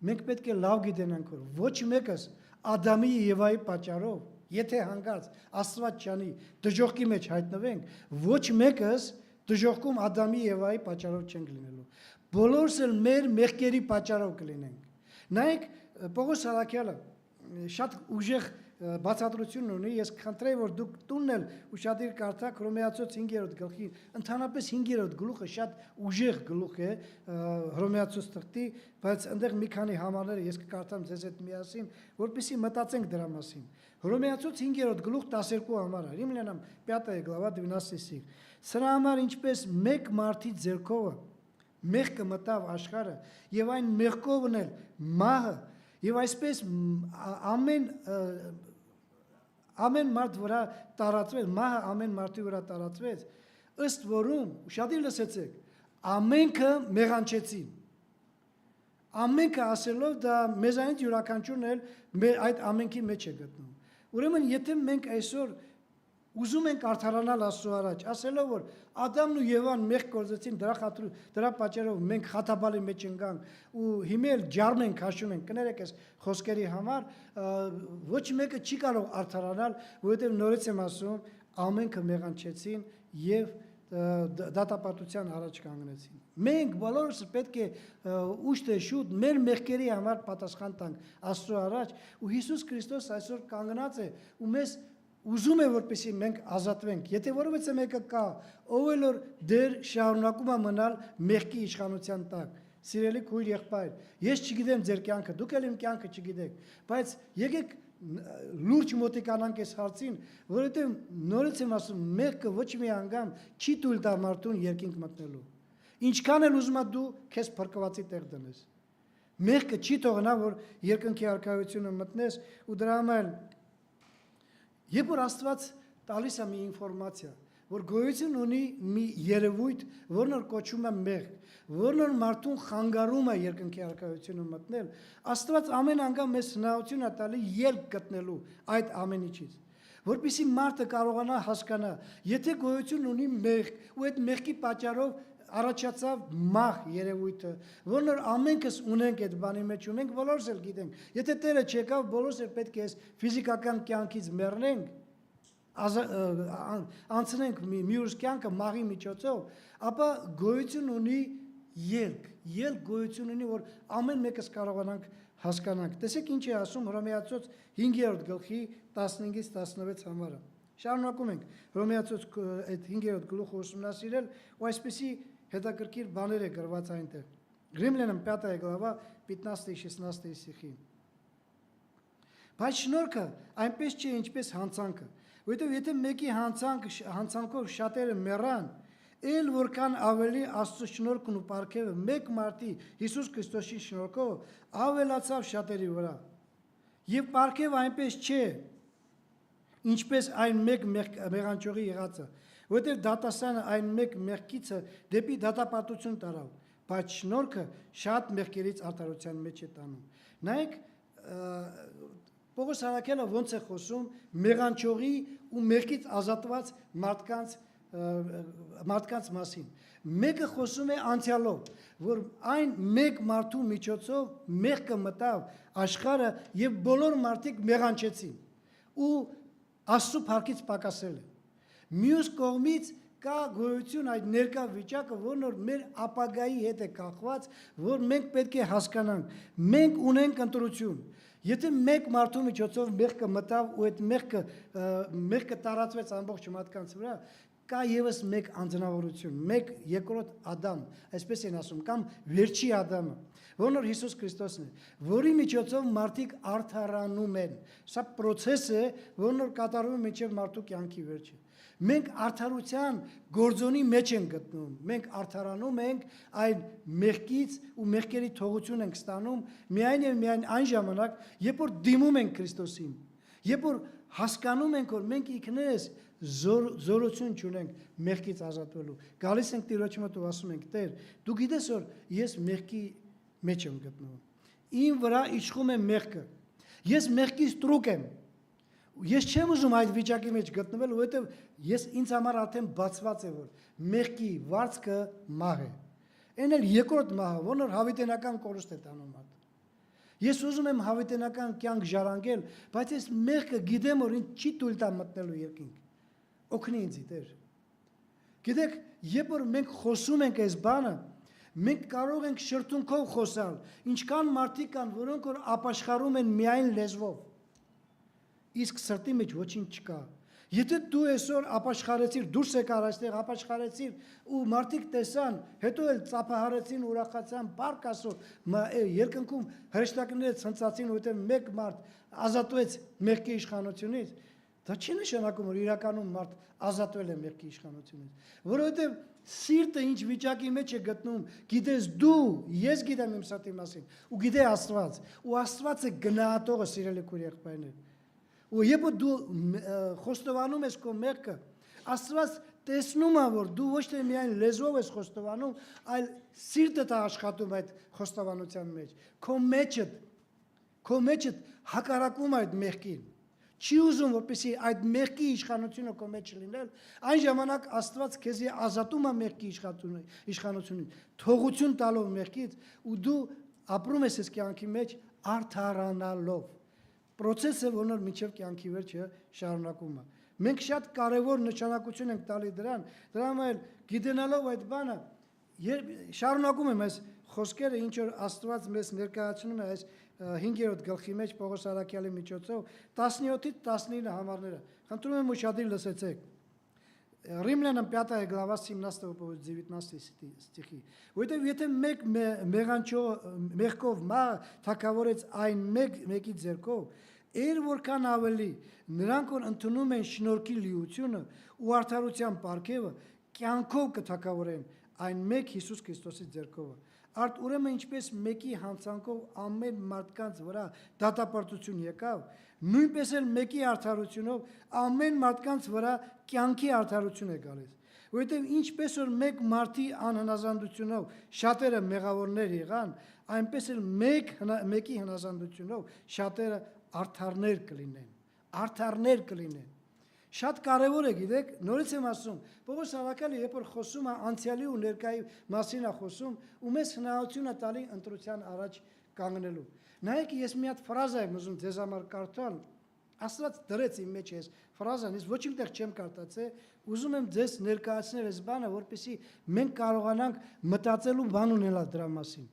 մենք պետք է լավ գիտենանք, որ ոչ մեկս Ադամի եւ Եվայի պատճառով, եթե հանգած Աստված չանի դժոխքի մեջ հայտնվենք, ոչ մեկս դժոխքում Ադամի եւ Եվայի պատճառով չենք լինելու։ Բոլորս էլ մեր մեղքերի պատճառով կլինենք։ Նայեք, Պողոս Սարաքյալը շատ ուժեղ բացատրություն ունի, ես խնդրեի, որ դուք տունն էլ ուշադիր կարդաք Հռոմեացոց 5-րդ գլխի, ընդհանրապես 5-րդ գլուխը շատ ուժեղ գլուխ է Հռոմեացոց թղթի, բայց այնտեղ մի քանի համարներ ես կկարդամ ձեզ հետ միասին, որպեսզի մտածենք դրա մասին։ Հռոմեացոց 5-րդ գլուխ 12 համար, Римлянам 5 глава 12 стих։ Սրա համար ինչպես մեկ մարդի ձեռքովը մեղքը մտավ աշխարհը եւ այն մեղքովն էլ մահը եւ այսպես ամեն մարդ վրա տարածվեց, մահը ամեն մարդի վրա տարածվեց, ըստ որում, ուշադիր լսեցեք, ամենքը մեղանչեցին։ Ամենքը ասելով դա մեզանից յուրաքանչյուրն էլ այդ ամենքի մեջ է գտնում։ Ուրեմն եթե մենք այսօր ուզում ենք արդարանալ Աստծո առաջ, ասելով որ Ադամն ու Եվան մեղք գործեցին, դրա պատճառով մենք խաթաբալի մեջ ընկանք ու հիմա էլ ջարմենք, հաշում ենք, կներեք այս խոսքերի համար, ոչ մեկը չի կարող արդարանալ, որովհետև նորից եմ ասում, ամենքը մեղանչեցին եւ դատապարտության առաջ կանգնեցին։ Մենք բոլորս պետք է ուշ թե շուտ մեր մեղքերի համար պատասխան տանք Աստծո առաջ, ու Հիսուս Քրիստոս այսօր կանգնած է ու մեզ ուզում է որպեսզի մենք ազատվենք։ Եթե որևէ մեկը կա, ով էլ որ դեր շարունակում է մնալ մեղքի իշխանության տակ, Սիրելի քույր եղբայր, ես չգիտեմ ձեր կյանքը, դուք էլ իմ կյանքը չգիտեք, բայց եկեք լուրջ մոտիկանանք այս հարցին, որովհետև նորից եմ ասում, մեղքը ոչ մի անգամ չի թույլ տա մարդուն երկինք մտնելու։ Ինչքան էլ ուզում ես դու քեզ փրկվածի տեղ դնես։ Մեղքը չի թողնա, որ երկնքի արքայությունը մտնես ու դրա համար երբ որ Աստված տալիս է մի ինֆորմացիա, որ գոյություն ունի մի երևույթ, որն որ կոչվում է մեղք, որն որ մարդուն խանգարում է երկնքի արքայությունը մտնել, Աստված ամեն անգամ մեզ հնարավորություն է տալի ելք գտնելու այդ ամեն ինչից, որպեսզի մարդը կարողանա հասկանա, եթե գոյություն ունի մեղք ու այդ մեղքի պատճառով առաջացավ մահ երևույթը, որն որ ամենքս ունենք այդ բանի մեջ ու մենք բոլորս էլ գիտենք, եթե Տերը չեկավ, բոլորս էլ պետք է ֆիզիկական կյանքից մեռնենք, անցնենք մյուս կյանքը մահի միջոցով, ապա գոյություն ունի ելք գոյություն ունի, որ ամեն մեկս կարողանանք հասկանանք։ Տեսեք ինչ է ասում Հռոմեացոց 5-րդ գլխի 15-ից 16 համարը։ Շարունակում ենք Հռոմեացոց այդ 5-րդ գլուխը ուսումնասիրել ու այսպեսի հետաքրքիր բաներ է գրված այնտեղ։ Римлянам 5 глава 15-16 стихи։ Բայց շնորհքը այնպես չէ, ինչպես հանցանքը, որովհետև եթե մեկի հանցանքով շատերը մեռան, էլ որքան ավելի Աստծո շնորհքն ու պարգևը մեկ մարդի Հիսուս Քրիստոսի շնորհքով ավելացավ շատերի վրա։ Եվ պարգևը այնպես չէ, ինչպես այն մեկ մեղանչողի եղածը, որովհետև դատաստանը այն մեկ մեղքիցը դեպի դատապարտություն տարավ, բայց շնորհքը շատ մեղքերից արդարության մեջ է տանում։ Նայեք, Պողոս Արաքելը ոնց է խոսում մեղանչողի ու մեղքից ազատված մարդկանց մասին։ Մեկը խոսում է անցյալով, որ այն մեկ մարդու միջոցով մեղքը մտավ աշխարհը եւ բոլոր մարդիկ մեղանչեցին ու Աստծո փառքից պակասել են։ Մյուս կողմից կա գոյություն այդ ներկա վիճակը, որն որ մեր ապագայի հետ է կախված, որ մենք պետք է հասկանանք։ Մենք ունենք ընտրություն։ Եթե մեկ մարդու միջոցով մեղքը մտավ ու այդ մեղքը տարածվեց ամբողջ մարդկանց վրա, կա եւս մեկ անձնավորություն, մեկ երկրորդ Ադամ, այսպես են ասում, կամ վերջի Ադամը, որն որ Հիսուս Քրիստոսն է, որի միջոցով մարդիկ արդարանում են։ Սա process է, որն որ կատարվում է մինչև մարդու կյանքի վերջը։ Մենք արդարության գործոնի մեջ ենք գտնում, մենք արդարանում ենք այն մեղքից ու մեղքերի թողություն ենք ստանում միայն եւ միայն այն ժամանակ, երբ որ դիմում ենք Քրիստոսին, երբ որ հասկանում ենք, որ մենք ինքներս զորություն չունենք մեղքից ազատվելու։ Գալիս ենք Տիրոջ մոտ ու ասում ենք. Տեր, դու գիտես որ ես մեղքի մեջ եմ գտնվում։ Իմ վրա իշխում է մեղքը։ Ես մեղքից տրուկ եմ։ Ես չեմ ուզում այդ վիճակի մեջ գտնվել, որովհետև ես ինձ համար արդեն բացված է որ մեղքի վարձքը մահ է։ Այն էլ երկրորդ մահը, որն որ հավիտենական կորուստ է տանում մարդը։ Ես ուզում եմ հավիտենական կյանք ժառանգել, բայց ես մեղքը գիտեմ որ ինձ չի թույլ տա մտնելու երկինք։ Օգնի ինձ Տեր։ Գիտեք, երբ որ մենք խոսում ենք այս բանը, մենք կարող ենք շրթունքով խոսալ։ Ինչքան մարդիկ կան, որոնք որ ապաշխարում են միայն լեզվով։ Իսկ սրտի մեջ ոչինչ չկա։ Եթե դու այսօր ապաշխարեցիր, դուրս եկար այստեղ ապաշխարեցիր ու մարդիկ տեսան, հետո էլ ծափահարեցին, ուրախացան, բարք ասո, երկնքում հրեշտակները ցնծացին, որովհետև մեկ մարդ ազատվեց մեղքի իշխանությունից, դա չի նշանակում, որ իրականում մարդ ազատվել է մեղքի իշխանությունից, որովհետև սիրտը ինչ վիճակի մեջ է գտնում, գիտես դու, ես գիտեմ իմ սրտի մասին, ու գիտե Աստված, ու Աստված է գնահատողը, սիրելի քույր եղբայրներ։ Ու երբ դու խոստովանում ես քո մեղքը, Աստված տեսնում է, որ դու ոչ թե միայն լեզվով ես խոստովանում, այլ սիրտդ է աշխատում այդ խոստովանության մեջ։ Քո մեջդ հակառակում այդ մեղքին։ Չի ուզում, որպեսզի այդ մեղքի իշխանությունը քո մեջ լինել, այն ժամանակ Աստված քեզի ազատում է մեղքի իշխանությունից, թողություն տալով մեղքից, ու դու ապրում ես այս կյանքի մեջ արդարանալով։ Process-ը, որն որ մինչև կյանքի վերջը շարունակում է։ Մենք շատ կարևոր նշանակություն ենք տալի դրան, դրա համար գիտենալով այդ բանը, շարունակում եմ այս խոսքերը, ինչ որ Աստված մեզ ներկայացնում է այս 5-րդ գլխի մեջ Պողոս Արաքյալի միջոցով 17-ից 19 համարները։ Խնդրում եմ ուշադիր լսեցեք։ Римлянам 5 глава 17 по 19 стихի։ Որովհետև եթե մեկ մեղքով թակավորեց այն մեկի ձեռքով, որքան ավելի նրանք որ ընդունում են շնորհքի լիությունը ու արդարության պարգևը, կյանքով կթակավորեն այն մեկ Հիսուս Քրիստոսի ձեռքով։ Արդ ուրեմն ինչպես մեկի հանցանքով ամեն մարդկանց վրա դատապարտություն եկավ, նույնպես էլ մեկի արդարությունով ամեն մարդկանց վրա կյանքի արդարություն է գալիս։ Որովհետև ինչպես որ մեկ մարդի անհնազանդությունով շատերը մեղավորներ եղան, այնպես էլ մեկի հնազանդությունով շատերը արդարներ կլինեն։ Շատ կարևոր է, գիտեք, նորից եմ ասում, Պողոս Սավակալը երբ որ խոսում է անցյալի ու ներկայի մասին է խոսում, ու մեզ հնարավորություն է տալի ընտրության առաջ կանգնելու։ Նայեք, ես մի հատ ֆրազա եմ ուզում ձեզ համար կարդալ, Աստված դրեց իմ մեջ այս ֆրազան, ես ոչ ինքներ չեմ կարդացել, ուզում եմ ձեզ ներկայացնել այս բանը, որպեսզի մենք կարողանանք մտածելու բան ունենալ դրա մասին։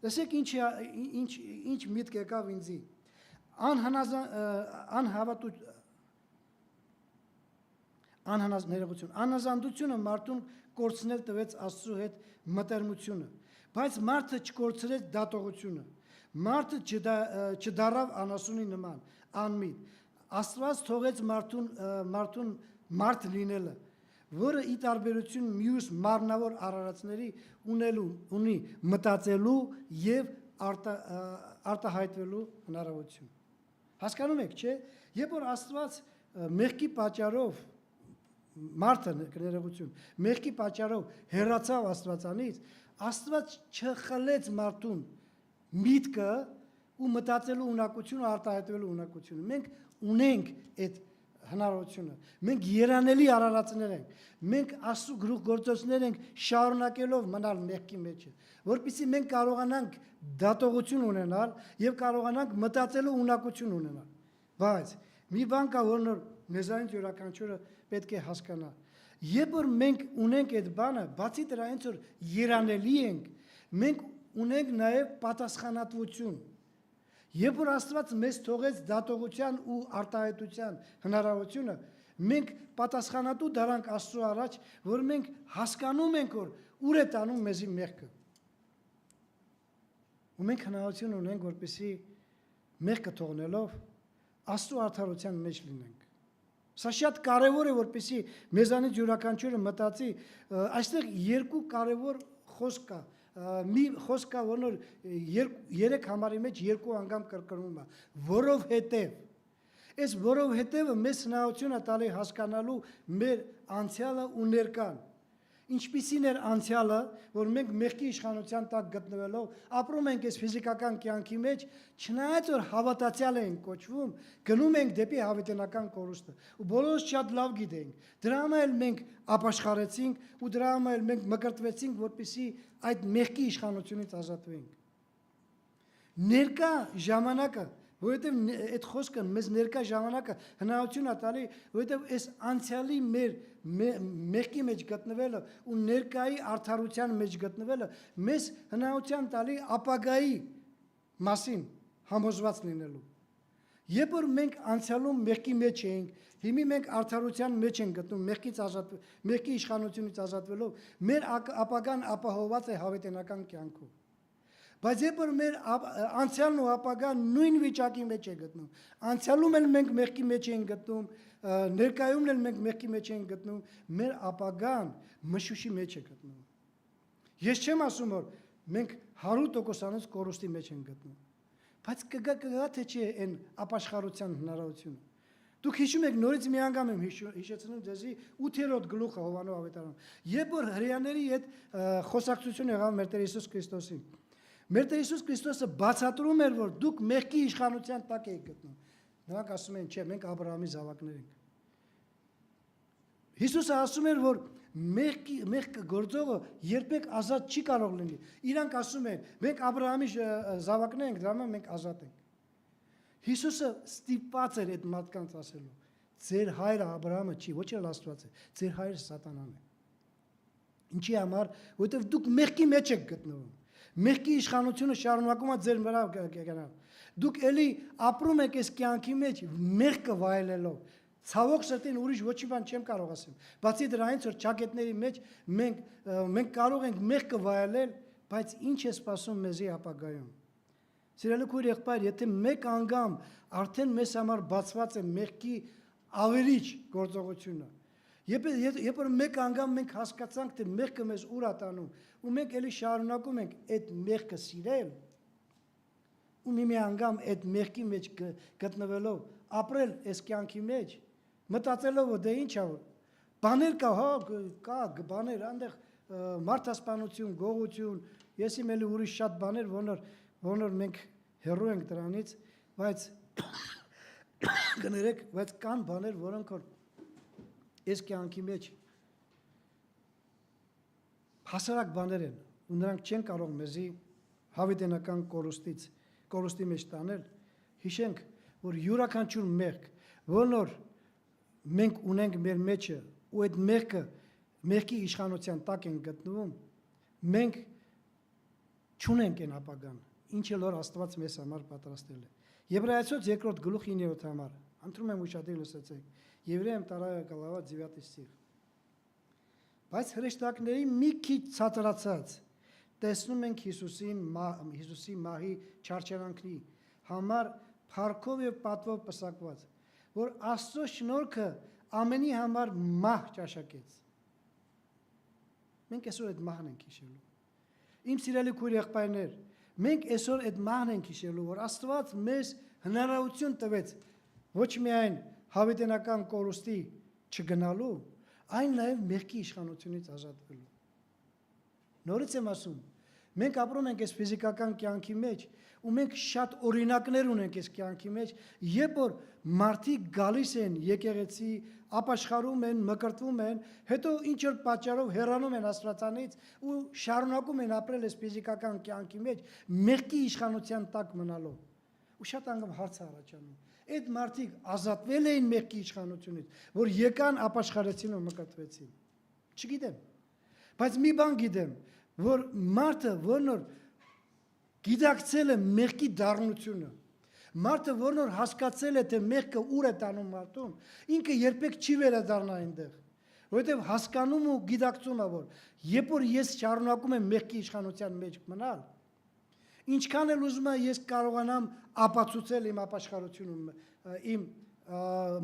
Տեսեք ինչ միտք եկավ ինձի։ Անհնազանդությունը մարդուն կորցնել տվեց Աստծու հետ մտերմությունը, բայց մարդը չկորցրեց դատողությունը։ Մարդը չդարավ անասունի նման, անմիտ։ Աստված թողեց մարդուն մարդ լինելը, որը ի տարբերություն մյուս մարմնավոր արարածների ունի մտածելու եւ արտահայտվելու հնարավորություն։ Հասկանում եք, չէ՞։ Երբ որ Աստված մեղքի պատճառով մարդը ներողություն, մեղքի պատճառով հեռացավ Աստվածանից, Աստված չխլեց մարդուն միտքը ու մտածելու ունակությունը, արտահայտվելու ունակությունը։ Մենք ունենք այդ հնարավորությունը։ Մենք երանելի արարածներ ենք։ Մենք Աստծո գլուխգործոցներ ենք շարունակելով մնալ մեղքի մեջ, որպեսզի մենք կարողանանք դատողություն ունենալ եւ կարողանանք մտածելու ունակություն ունենալ։ Բայց մի բան կա, որ մեզանից յուրաքանչյուրը պետք է հասկանա։ Երբ որ մենք ունենք այդ բանը, բացի դրանից որ երանելի ենք, մենք ունենք նաև պատասխանատվություն։ Երբ որ Աստված մեզ թողեց դատողության ու արտահայտության հնարավորությունը, մենք պատասխանատու դարանք Աստծո առաջ, որ մենք հասկանում ենք, որ ուր է տանում մեզի մեղքը։ Ու մենք հնարավորություն ունենք, որպեսզի մեղքը թողնելով Աստծո արդարության մեջ լինենք։ Սա շատ կարևոր է, որպեսզի մեզանից յուրաքանչյուրը մտածի, այստեղ երկու կարևոր խոսք կա։ Մի խոսք կա, որ երեք համարի մեջ երկու անգամ կրկնում է, որովհետև։ Այս որովհետևը մեզ հնարավորություն է տալի հասկանալու մեր անցյալը ու ներկան։ Ինչպիսին էր անցյալը, որ մենք մեղքի իշխանության տակ գտնվելով ապրում ենք այս ֆիզիկական կյանքի մեջ, չնայած որ հավատացյալ ենք կոչվում, գնում ենք դեպի հավիտենական կորուստը։ Ու բոլորս շատ լավ գիտենք։ Դրա համար էլ մենք ապաշխարեցինք ու դրա համար էլ մենք մկրտվեցինք, որպեսզի այդ մեղքի իշխանությունից ազատվենք։ Ներկա ժամանակը, որովհետև այդ խոսքը մեզ ներկա ժամանակը հնարավորություն է տալի, որովհետև այս անցյալի մեր մեղքի մեջ գտնվելը ու ներկայի արդարության մեջ գտնվելը մեզ հնարավորություն տալի ապագայի մասին համոզված լինելու։ Երբ որ մենք անցյալում մեղքի մեջ էինք, հիմա մենք արդարության մեջ ենք գտնում, մեղքի իշխանությունից ազատվելով, մեր ապագան ապահովված է հավիտենական կյանքով։ Բայց երբ որ մեր անցյալն ու ապագան նույն վիճակի մեջ է գտնում, անցյալում էլ մենք մեղքի մեջ ենք գտնում, ներկայումն էլ մենք մեղքի մեջ ենք գտնում, մեր ապագան մշուշի մեջ է գտնում։ Ես չեմ ասում, որ մենք 100%-անից կորուստի մեջ ենք գտնում, բայց կգա թե չի այն ապաշխարության հնարավորությունը։ Դուք հիշում եք, նորից մի անգամ եմ հիշեցնում ձեզի 8-րդ գլուխը Հովհաննես Ավետարանում, երբ որ հրեաների հետ խոսակցություն եղավ մեր Տեր Հիսուս Քրիստոսին։ Մեր Տեր Հիսուս Քրիստոսը բացատրում էր, որ դուք մեղքի իշխանության տակ եք գտնում։ Նրանք ասում են, չէ, մենք Աբրահամի զավակներ ենք։ Հիսուսը ասում էր, որ մեղքը գործողը երբեք ազատ չի կարող լինի։ Իրանք ասում են, մենք Աբրահամի զավակներ ենք, դրա համար մենք ազատ ենք։ Հիսուսը ստիպված էր այդ մարդկանց ասելու. ձեր հայրը Աբրահամը չի, ոչ էլ Աստված է, ձեր հայրը Սատանան է։ Ինչի համար, որովհետև դուք մեղքի մեջ եք գտնվում։ Մեղքի իշխանությունը շարունակում է ձեր վրա գնալ։ Դուք էլի ապրում եք այս կյանքի մեջ մեղքը վայելելով։ Ցավոք սրտին ուրիշ ոչ մի բան չեմ կարող ասեմ։ Բացի դրանից որ ճակետների մեջ մենք կարող ենք մեղքը վայելել, բայց ինչ է սպասում մեզի ապագայում։ Սիրելի քույր եղբայր, եթե մեկ անգամ արդեն մեզ համար բացված է մեղքի ավերիչ գործողությունը, երբ որ մեկ անգամ մենք հասկացանք, թե մեղքը մեզ ուր է տանում, ու մենք էլի շարունակում ենք այդ մեղքը սիրել, ու մի անգամ այդ մեղքի մեջ գտնվելով ապրել այս կյանքի մեջ, մտածելով որ դե ինչ է որ բաներ կա բաներ այնտեղ մարդասպանություն, գողություն, ես իմ էլի ուրիշ շատ բաներ, որոնք մենք հեռու ենք դրանից, բայց կներեք, բայց կան բաներ, որոնք որ այս կյանքի մեջ հասարակ բաներ են, ու նրանք չեն կարող մեզի հավիտենական կորուստի մեջ տանել, հիշենք, որ յուրաքանչյուր մեղք, որնոր մենք ունենք մեր մեջը, ու այդ մեղքի իշխանության տակ են գտնվում, մենք չունենք են ապագան, ինչը լոր Աստված մեզ համար պատրաստել է։ Եբրայեցոց 2 գլուխ 9 համար, ընտրում եմ ուշադիր լսեցեք, Եվրայեմ 2 գլава 9 ստիղ։ Բայց հրեշտակների մի քիչ ցածրացած տեսնում ենք Հիսուսի մահի չարչարանքի համար փառքով եւ պատվով պսակված, որ Աստծո շնորհքը ամենի համար մահ ճաշակեց։ Մենք այսօր այդ մահն ենք հիշելու։ Իմ սիրելի քույր եղբայրներ, մենք այսօր այդ մահն ենք հիշելու, որ Աստված մեզ հնարավորություն տվեց ոչ միայն հավիտենական կորուստի չգնալու, այն նաև մեղքի իշխանությունից ազատվելու։ Նորից եմ ասում, մենք ապրում ենք այս ֆիզիկական կյանքի մեջ, ու մենք շատ օրինակներ ունենք այս կյանքի մեջ, երբ որ մարդիկ գալիս են եկեղեցի, ապաշխարում են, մկրտվում են, հետո ինչ որ պատճառով հեռանում են Աստվածանից ու շարունակում են ապրել այս ֆիզիկական կյանքի մեջ, մեղքի իշխանության տակ մնալով։ Ու շատ անգամ հարց է առաջանում։ Այդ մարդիկ ազատվել էին մեղքի իշխանությունից, որ եկան ապաշխարեցին ու մկրտվեցին։ Չգիտեմ, բայց մի բան գիտեմ, որ մարդը, որն որ գիտակցել է մեղքի դառնությունը, մարդը, որն որ հասկացել է, թե մեղքը ուր է տանում մարդուն, ինքը երբեք չի վերադառնա այնտեղ, որովհետև հասկանում ու գիտակցում է, որ երբ որ ես շարունակում եմ մեղքի իշխանության մեջ մնալ, ինչքան էլ ուզում եմ ես կարողանամ ապացուցել իմ ապաշխարությունը, իմ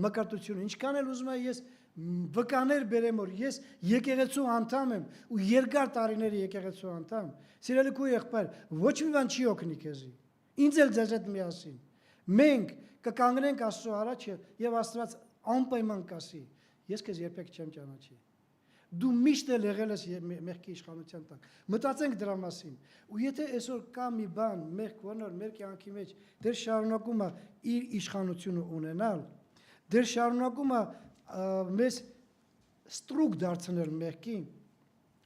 մկրտությունը, ինչքան էլ ուզում եմ ես վկաներ բերեմ, որ ես եկեղեցու անդամ եմ ու երկար տարիների եկեղեցու անդամ, սիրելի քույր եղբայր, ոչ մի բան չի օգնի քեզի, ինձ էլ ձեզ հետ միասին, մենք կկանգնենք Աստծո առաջ եւ Աստված անպայման կասի, ես քեզ երբեք չեմ ճանաչի, դու միշտ էլ եղել ես մեղքի իշխանության տակ, մտածենք դրա մասին, ու եթե այսօր կա մի բան, մեղք, որն մեր կյանքի մեջ դեռ շարունակում է իր իշխանությունը ունենալ, դեռ շարունակում է մեզ ստրուկ դարձնել մեղքին,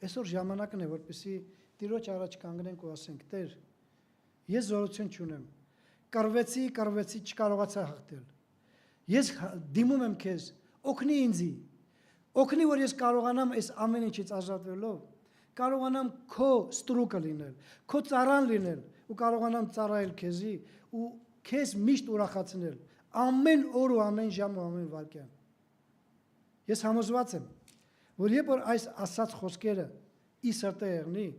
այսօր ժամանակն է, որպեսզի Տիրոջ առաջ կանգնենք ու ասենք, Տեր, ես զորություն չունեմ, կռվեցի, չկարողացա հաղթել, ես դիմում եմ քեզ, օգնի ինձի, օգնի, որ ես կարողանամ այս ամեն ինչից ազատվելով, կարողանամ քո ստրուկը լինել, քո ծառան լինել ու կարողանամ ծառայել քեզի ու քեզ միշտ ուրախացնել, ամեն օր ու ամեն ժամ ու ամեն վայրկյան։ Ես համոզված եմ, որ երբ որ այս ասած խոսքերը ի սրտե եղնի,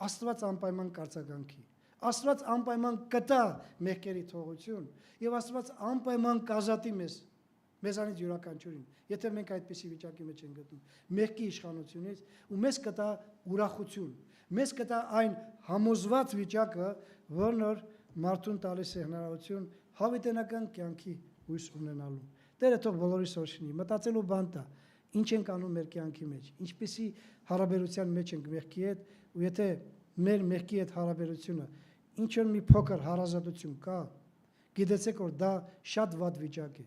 Աստված անպայման կարձագանքի, Աստված անպայման կտա մեղքերի թողություն եւ Աստված անպայման կազատի մեզանից յուրաքանչյուրին, եթե մենք այդպիսի վիճակի մեջ ենք գտնում, մեղքի իշխանությունից ու մեզ կտա ուրախություն, մեզ կտա այն համոզված վիճակը, որն որ մարդուն տալիս է հնարավորություն հավիտենական կյանքի հույս ունենալու։ Տերը թող բոլորիս օրհնի, մտածելու բան տա, ինչ ենք անում մեր կյանքի մեջ, ինչպիսի հարաբերության մեջ ենք մեղքի հետ, ու եթե մեր մեղքի հետ հարաբերությունը ինչ որ մի փոքր հարազատություն կա, գիտեցեք որ դա շատ վատ վիճակ է,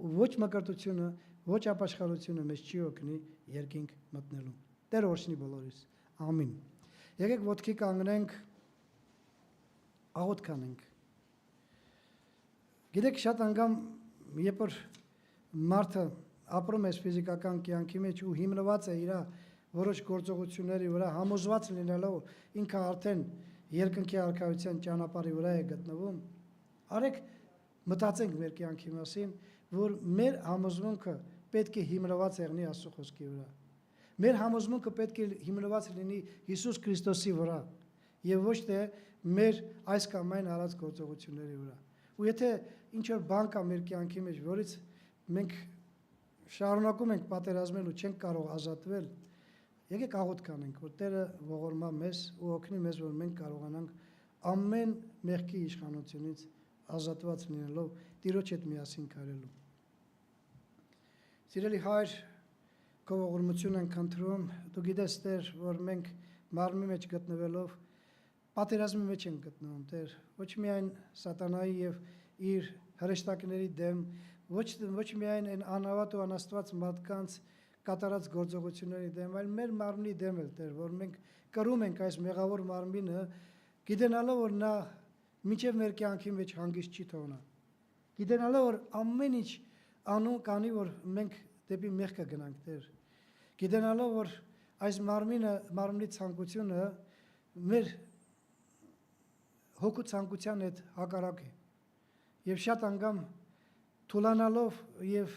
ու ոչ մկրտությունը, ոչ ապաշխարությունը մեզ չի օգնի երկինք մտնելու։ Տերը օրհնի բոլորիս։ Ամին։ Եկեք ոտքի կանգնենք, աղոթք անենք։ Գիտեք շատ անգամ, երբ որ մարդը ապրում է ֆիզիկական կյանքի մեջ ու հիմնված է իր որոշ գործողությունների վրա, համոզված լինելով ինքը արդեն երկնքի արքայության ճանապարհի վրա է գտնվում, արեք մտածենք մեր կյանքի մասին, որ մեր համոզմունքը պետք է հիմնված եղնի Աստծո խոսքի վրա։ Մեր համոզմունքը պետք է հիմնված լինի Հիսուս Քրիստոսի վրա եւ ոչ թե մեր այս կամ այն արած գործողությունների վրա։ Ու եթե ինչ որ բան կա մեր կյանքի մեջ, որից մենք շարունակում ենք պատերազմել ու չենք կարող ազատվել, եկեք աղոթք անենք, որ Տերը ողորմա մեզ ու օգնի մեզ, որ մենք կարողանանք ամեն մեղքի իշխանությունից ազատված լինելով Տիրոջ հետ միասին քարելու։ Սիրելի Հայր, քո ողորմություն ենք խնդրում, դու գիտես Տեր, որ մենք մարմնի մեջ գտնվելով պատերազմի մեջ ենք գտնվում, Տեր, ոչ միայն սատանայի եւ իր հրեշտակների դեմ, ոչ միայն այն անհավատ ու անաստված մարդկանց կատարած գործողությունների դեմ, այլ մեր մարմնի դեմ էլ, Տեր, որ մենք կրում ենք այս մեղավոր մարմինը, գիտենալով, որ նա մինչև մեր կյանքի մեջ հանգիստ չի թողնա։ Գիտենալով, որ ամեն ինչ անում կանի, որ մենք դեպի մեղքը գնանք, Տեր։ Գիտենալով, որ այս մարմնի ցանկությունը մեր հոգու ցանկության հետ հակառակ է։ Եվ շատ անգամ թուլանալով եւ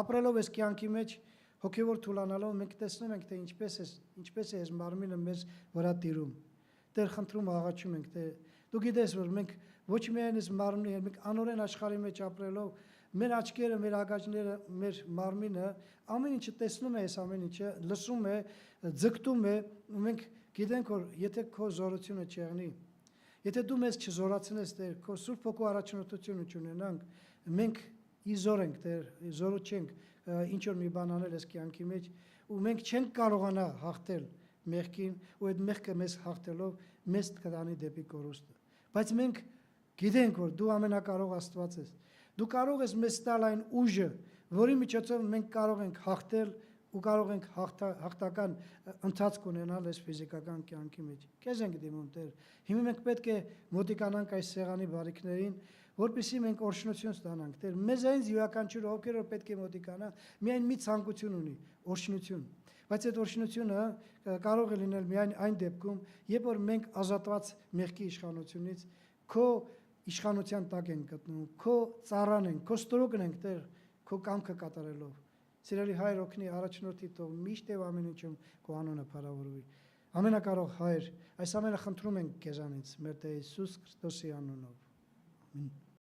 ապրելով այս կյանքի մեջ հոգեվոր թուլանալով մենք տեսնում ենք, թե ինչպես է այս մարմինը մեզ վրա տիրում։ Տեր, խնդրում աղաչում ենք, թե դու գիտես, որ մենք ոչ միայն այս մարմնի, մենք անօրեն աշխարհի մեջ ապրելով, մեր աչքերը, մեր ագաջները, մեր մարմինը ամեն ինչը տեսնում է, այս ամեն ինչը լսում է, ձգտում է, ու մենք գիտենք, որ եթե քո զորությունը չեղնի, եթե դու մեզ չզորացնես, Տեր, քո Սուրբ Հոգու առաջնորդությունը չունենանք, մենք իզոր ենք, Տեր, զորու չենք ինչ որ մի բան անել այս կյանքի մեջ, ու մենք չենք կարողանա հաղթել մեղքին, ու այդ մեղքը մեզ հաղթելով մեզ կտանի դեպի կորուստը։ Բայց մենք գիտենք, որ դու ամենակարող Աստված ես։ Դու կարող ես մեզ տալ այն ուժը, որի միջոցով մենք կարող ենք հաղթել ու կարող ենք հաղթական ընթացք ունենալ այս ֆիզիկական կյանքի մեջ։ Քեզ ենք դիմում, Տեր։ Հիմա մենք պետք է մոտիկանանք այս սեղանի բարիքներին, որպեսզի մենք օրհնություն ստանանք, Տեր։ Մեզ այնց յուրաքանչյուր ովքեր որ պետք է մոտիկանա, միայն մի ցանկություն ունի՝ օրհնություն։ Բայց այդ օրհնությունը կարող է լինել միայն այն դեպքում, երբ որ մենք ազատված մեղքի իշխանությունից քո իշխանության տակ ենք գտնվում, քո ծառան ենք, քո ստրուկն ենք, Տեր, քո կամքը կատարելով։ Սիրելի Հայր, օգնի առաջնորդի թող միշտ եւ ամեն ինչում քո անունը փառավորվի։ Ամենակարող Հայր, այս ամենը խնդրում ենք քեզանից, մեր Տեր Հիսուս Քրիստոսի անունով։ Ամին։